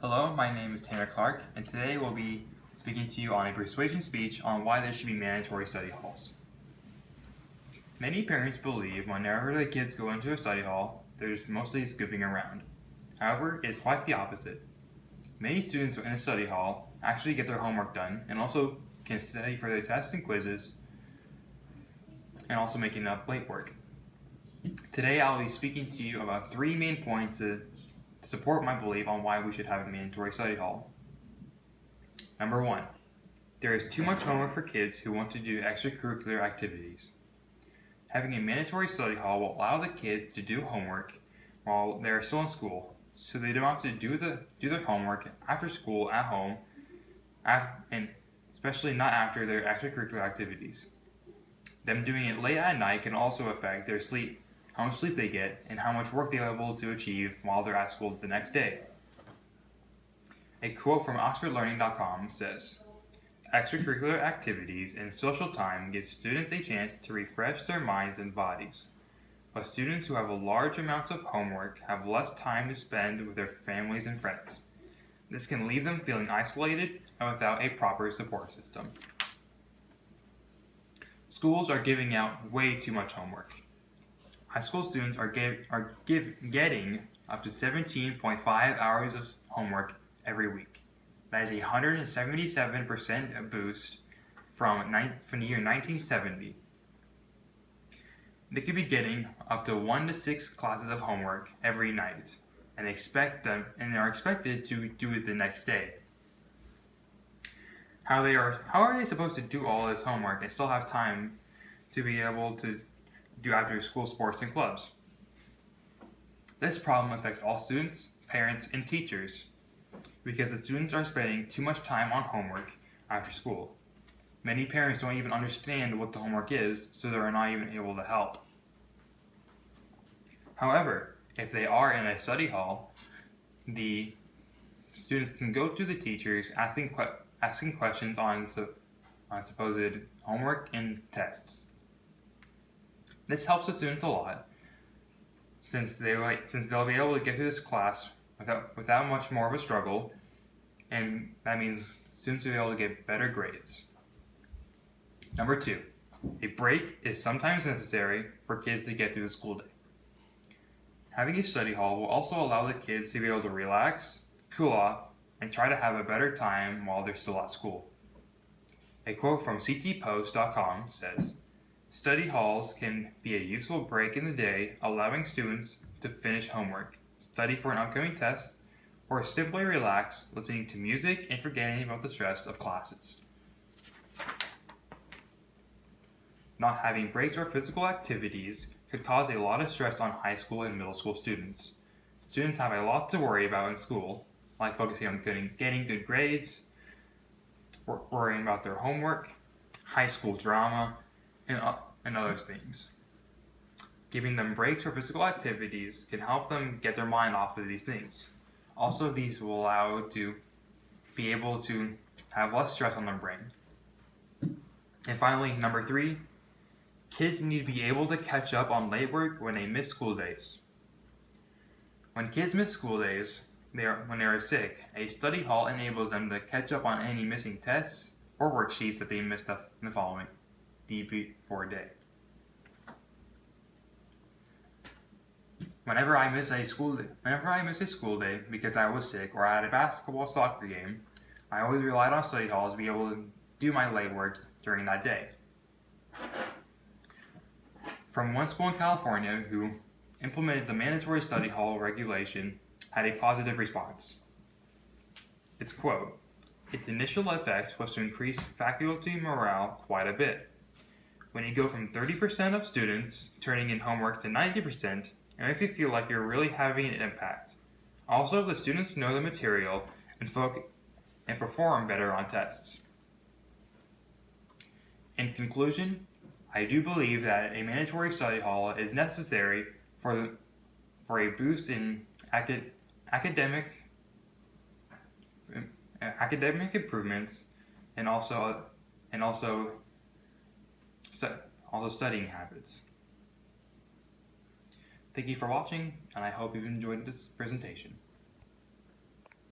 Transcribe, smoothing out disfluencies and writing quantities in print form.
Hello, my name is Tanner Clark, and today we'll be speaking to you on a persuasion speech on why there should be mandatory study halls. Many parents believe whenever their kids go into a study hall, there's mostly goofing around. However, it is quite the opposite. Many students in a study hall actually get their homework done and also can study for their tests and quizzes and also making up late work. Today I'll be speaking to you about 3 main points to support my belief on why we should have a mandatory study hall. Number 1, there is too much homework for kids who want to do extracurricular activities. Having a mandatory study hall will allow the kids to do homework while they are still in school, so they don't have to do their homework after school at home, and especially not after their extracurricular activities. Them doing it late at night can also affect their sleep, how much sleep they get, and how much work they are able to achieve while they're at school the next day. A quote from OxfordLearning.com says, "Extracurricular activities and social time give students a chance to refresh their minds and bodies. But students who have a large amount of homework have less time to spend with their families and friends. This can leave them feeling isolated and without a proper support system." Schools are giving out way too much homework. High school students are getting up to 17.5 hours of homework every week. That is a 177% boost from the year 1970. They could be getting up to 1 to 6 classes of homework every night, and are expected to do it the next day. How are they supposed to do all this homework and still have time to be able to do after school sports and clubs? This problem affects all students, parents, and teachers because the students are spending too much time on homework after school. Many parents don't even understand what the homework is, so they are not even able to help. However, if they are in a study hall, the students can go to the teachers asking questions on supposed homework and tests. This helps the students a lot, since they'll be able to get through this class without much more of a struggle, and that means students will be able to get better grades. Number 2, a break is sometimes necessary for kids to get through the school day. Having a study hall will also allow the kids to be able to relax, cool off, and try to have a better time while they're still at school. A quote from ctpost.com says, "Study halls can be a useful break in the day, allowing students to finish homework, study for an upcoming test, or simply relax, listening to music and forgetting about the stress of classes." Not having breaks or physical activities could cause a lot of stress on high school and middle school students. Students have a lot to worry about in school, like focusing on getting good grades, worrying about their homework, high school drama, and other things. Giving them breaks for physical activities can help them get their mind off of these things. Also, these will allow to be able to have less stress on their brain. And finally, number 3, kids need to be able to catch up on late work when they miss school days. When kids miss school days, when they are sick, a study hall enables them to catch up on any missing tests or worksheets that they missed up in the following before day. Whenever I miss a school day because I was sick or I had a basketball or soccer game, I always relied on study halls to be able to do my late work during that day. From one school in California who implemented the mandatory study hall regulation had a positive response. Its quote, "Its initial effect was to increase faculty morale quite a bit. When you go from 30% of students turning in homework to 90%, it makes you feel like you're really having an impact. Also, the students know the material and perform better on tests." In conclusion, I do believe that a mandatory study hall is necessary for a boost in academic improvements and also studying habits. Thank you for watching, and I hope you've enjoyed this presentation.